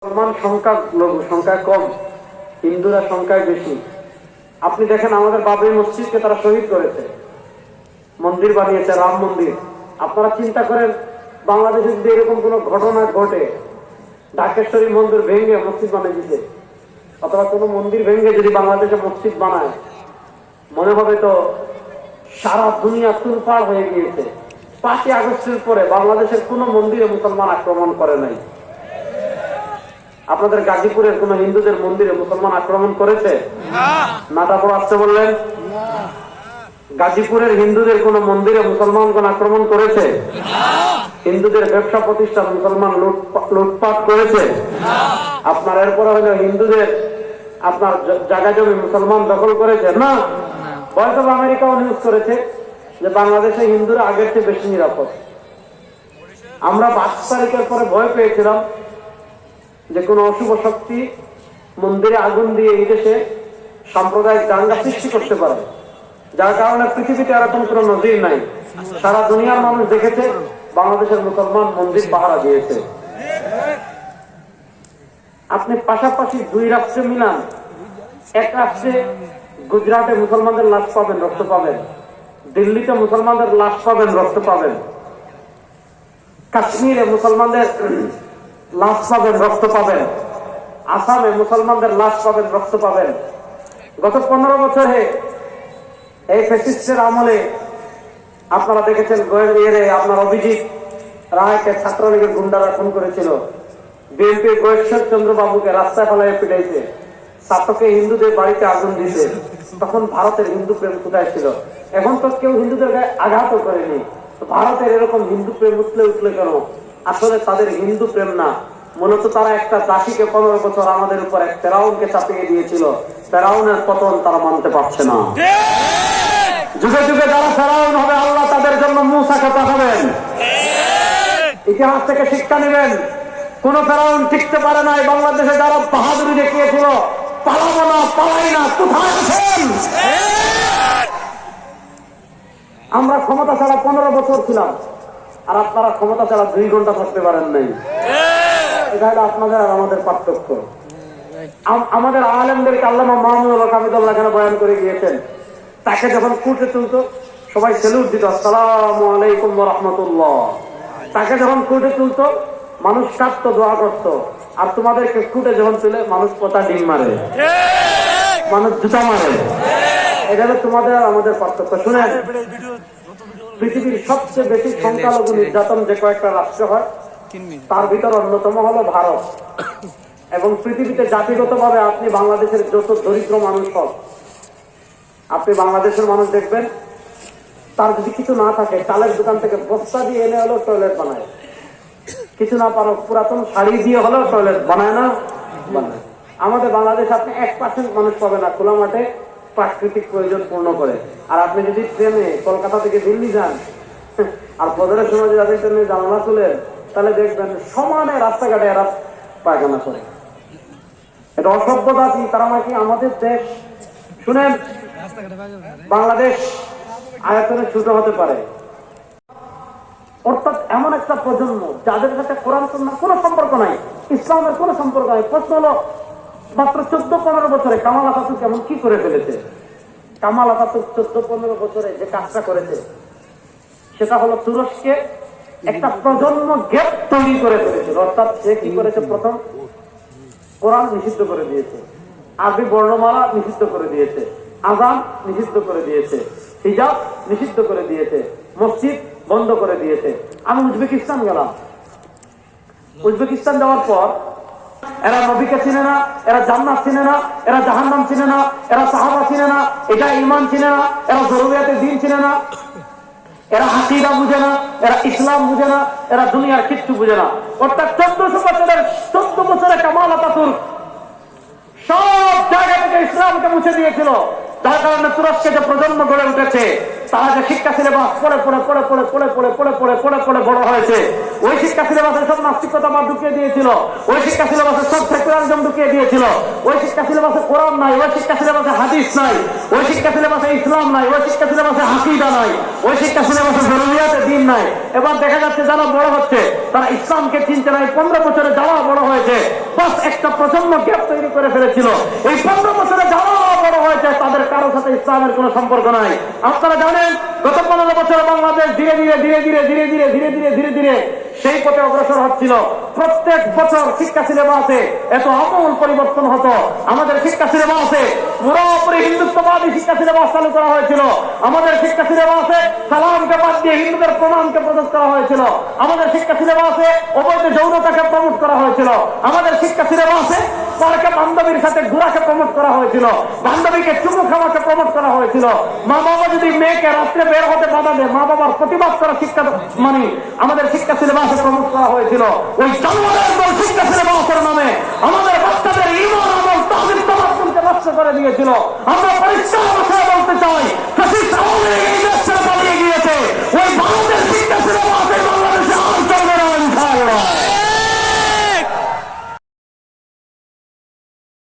মুসলমান সংখ্যা কম, হিন্দুরা সংখ্যায় বেশি। আপনি দেখেন আমাদের বাবরি মসজিদকে তারা শহীদ করেছে, মন্দির বানিয়েছে, রাম মন্দির। আপনারা চিন্তা করেন বাংলাদেশে যদি এরকম কোন ঘটনা ঘটে, ঢাকেশ্বরী মন্দির ভেঙে মসজিদ বানিয়ে দিতে, অথবা কোন মন্দির ভেঙে যদি বাংলাদেশে মসজিদ বানায়, মনে হবে তো সারা দুনিয়া তুলপাড় হয়ে গিয়েছে। 5ই আগস্টের পরে বাংলাদেশের কোন মন্দিরে মুসলমান আক্রমণ করে নাই। আপনাদের গাজীপুরের কোন হিন্দুদের মন্দিরে মুসলমান আক্রমণ করেছে? নাটা বড় আসতে বললেন। গাজীপুরের হিন্দুদের কোন মন্দিরে মুসলমান কোন আক্রমণ করেছে? হিন্দুদের ব্যবসা প্রতিষ্ঠান মুসলমান লুটপাট করেছে? আপনার এরপরে হলো হিন্দুদের আপনার জায়গা জমি মুসলমান দখল করেছে? না। ভয়েস অফ আমেরিকাও নিউজ করেছে যে বাংলাদেশে হিন্দুরা আগের চেয়ে বেশি নিরাপদ। আমরা 22 তারিখের পরে ভয় পেয়েছিলাম যে কোন অশুভ শক্তি মন্দিরে আগুন দিয়ে এই দেশে সাম্প্রদায়িক দাঙ্গা সৃষ্টি করতে পারে, যার কারণে পৃথিবীতে এরকম কোন নজির নাই। সারা দুনিয়ার মানুষ দেখেছে বাংলাদেশের মুসলমান মন্দির পাহারা দিয়েছে। আপনি পাশাপাশি 2 রাষ্ট্রে মিলান, এক রাষ্ট্রে গুজরাটে মুসলমানদের লাশ পাবেন, রক্ত পাবেন, দিল্লিতে মুসলমানদের লাশ পাবেন, রক্ত পাবেন, কাশ্মীরে মুসলমানদের লাশ পাবেন, রক্ত পাবেন, আসামে মুসলমানদের লাশ পাবেন, রক্ত পাবেন। গত 15 বছরে এই ফ্যাসিস্টের আমলে আপনারা দেখেছেন আপনার অভিজিৎ রায়কে ছাত্রলীগের গুন্ডারা খুন করেছিল, বিএনপি গোয়েশ্বর চন্দ্র বাবুকে রাস্তায় ফেলায় পিটাইছে, ছাত্রকে হিন্দুদের বাড়িতে আগুন দিতে। তখন ভারতের হিন্দু প্রেম কোথায় ছিল? এখন তো কেউ হিন্দুদের গায়ে আঘাতও করেনি। ভারতের এরকম হিন্দু প্রেম উঠলে কেন? আসলে তাদের হিন্দু প্রেম না, মূলত তারা একটা দাসীকে 15 বছর আমাদের উপর এক ফেরাউনকে চাপিয়ে দিয়েছিল। ফেরাউনের পতন তারা মানতে পারছে না। যুগে যুগে যারা ফেরাউন হবে, আল্লাহ তাদের জন্য মূসাকে পাঠাবেন। ইতিহাস থেকে শিক্ষা নেবেন, কোন ফেরাউন টিকতে পারে নাই। বাংলাদেশে যারা বাহাদুরি দেখিয়েছিল, পালাবো না, পালাই না, কোথায় আছেন? আমরা ক্ষমতা ছাড়া 15 বছর ছিলাম, আর আপনারা ক্ষমতা ছাড়া 2 ঘন্টা থাকতে পারেন নাই। এটা হলো আপনাদের আর আমাদের পার্থক্য। আমাদের আলেমদেরকে আল্লামা মাহমুদুল হক হামিদুল্লাহ এখানে বয়ান করে গিয়েছেন, তাকে যখন কুটে তুলতো সবাই সেলুট দিত, আসসালামু আলাইকুম ওয়া রাহমাতুল্লাহ। তাকে যখন কুটে তুলতো মানুষ কাঁদতো, দোয়া করতো। আর তোমাদেরকে কুটে যখন তুলে মানুষ পোতা ডিম মারে, মানুষ জুতা মারে। এটা হলো তোমাদের আর আমাদের পার্থক্য। শুনেন, পৃথিবীর সবচেয়ে বেশি সংখ্যালঘু নির্যাতন যে কয়েকটা রাষ্ট্র হয়, তার ভিতর অন্যতম হলো ভারত। এবং পৃথিবীতে জাতিগতভাবে আপনি বাংলাদেশের যত দরিদ্র মানুষ হন, আপনি বাংলাদেশের মানুষ দেখবেন, তার যদি কিছু না থাকে, চালের দোকান থেকে বস্তা দিয়ে এনে হলেও টয়লেট বানায়। কিছু না পারো, পুরাতন শাড়ি দিয়ে হলেও টয়লেট বানায় না, বানায়। আমাদের বাংলাদেশে আপনি 1% মানুষ পাবে না খোলা মাঠে প্রাকৃতিক প্রয়োজন পূর্ণ করে। আর আপনি যদি ট্রেনে কলকাতা থেকে দিল্লি যান আর বদরের সময় যদি আপনি ট্রেনে জানলা তুলেন, তাহলে দেখবেন সমানে রাস্তাঘাটে এরা পায়খানা করে। এটা অসভ্যতা কি? তারা নাকি আমাদের দেশ। শুনেন, বাংলাদেশ আয়তনে ছোট হতে পারে, অর্থাৎ এমন একটা প্রজন্ম যাদের সাথে কোরআন সুন্নাহর কোনো সম্পর্ক নাই, ইসলামের কোনো সম্পর্ক নাই। প্রশ্ন হলো, মাত্র 14-15 বছরে কামাল আতাতুর্ক কেমন কি করে ফেলেছে? কামাল আতাতুর্ক 14-15 বছরে যে কাজটা করেছে, সেটা হলো তুরস্কে একটা প্রজন্ম গ্যাপ তৈরি করে ফেলেছিল। অর্থাৎ সে কি করেছে? প্রথম কোরআন নিষিদ্ধ করে দিয়েছে, আরবি বর্ণমালা নিষিদ্ধ করে দিয়েছে, আযান নিষিদ্ধ করে দিয়েছে, হিজাব নিষিদ্ধ করে দিয়েছে, মসজিদ বন্ধ করে দিয়েছে। আমি উজবেকিস্তান গেলাম। উজবেকিস্তান যাওয়ার পর এরা নবীকে চিনে না, এরা জান্নাত চিনে না, এরা জাহান্নাম চিনে না, এরা সাহাবা চিনে না, এটা ঈমান চিনে না, এরা জরুরিয়াতে দ্বীন চিনে না, এরা আকীদা বুঝে না, এরা ইসলাম বুঝে না, এরা দুনিয়ার কিচ্ছু বুঝে না। অর্থাৎ 14 বছরে কামাল আতাতুর্ক সব জায়গা থেকে ইসলামকে মুছে দিয়েছিল, যার কারণে তুরস্কে যে প্রজন্ম গড়ে উঠেছে, তারা যে শিক্ষা সিলেবাস পড়ে বড় হয়েছে, ওই শিক্ষা সিলেবাসে সব নাস্তিকতা ঢুকিয়ে দিয়েছিল, ওই শিক্ষা সিলেবাসে সব সেকুলারিজম ঢুকিয়ে দিয়েছিল, ওই শিক্ষা সিলেবাসে কোরআন নাই, ওই শিক্ষা সিলেবাসে হাদিস নাই, ওই শিক্ষা সিলেবাসে ইসলাম নাই, ওই শিক্ষা সিলেবাসে আকীদা নাই, ওই শিক্ষা সিলেবাসে জরুরিয়াতে দ্বীন নাই। এবার দেখা যাচ্ছে যারা বড় হচ্ছে তারা ইসলামকে চিনতে নাই। 15 বছরে যারা বড় হয়েছে বাস একটা প্রচন্ড গ্যাপ তৈরি করে ফেলেছিল। এই 15 বছরে যারা বড় হয়েছে তাদের কারো সাথে ইসলামের কোনো সম্পর্ক নাই। আপনারা জানেন গত 15 বছরে বাংলাদেশ ধীরে ধীরে সেই পথে অগ্রসর হচ্ছিল। প্রত্যেক বছর শিক্ষা সিলেবাসে এত আমূল পরিবর্তন হতো। আমাদের শিক্ষা সিলেবাসে পুরোপুরি হিন্দুত্ববাদী শিক্ষা সিলেবাস চালু করা হয়েছিল। আমাদের শিক্ষা সিলেবাসে সালামকে বাদ দিয়ে হিন্দুদের প্রমাণকে প্রযোগ করা হয়েছিল। আমাদের শিক্ষা সিলেবাসে অবৈধ যৌনতাকে প্রমোট করা হয়েছিল। আমাদের শিক্ষা সিলেবাসে পার্কে বান্ধবীর সাথে ঘোরাকে প্রমোট করা হয়েছিল, বান্ধবীকে চুমু খাওয়াকে প্রমোট করা হয়েছিল। মা বাবা যদি মেয়েকে রাত্রে বের হতে বাধা দেয়, মা বাবার প্রতিবাদ করা শিক্ষা মানে আমাদের শিক্ষা সিলেবাসে প্রমোট করা হয়েছিল। ওই জন্মের দল শিক্ষা সিলেবাসের নামে আমাদের বাচ্চাদের ঈমান আমল তাওহীদ তামাদ্দুনকে নষ্ট করে দিয়েছিল। আমরা পরিষ্কার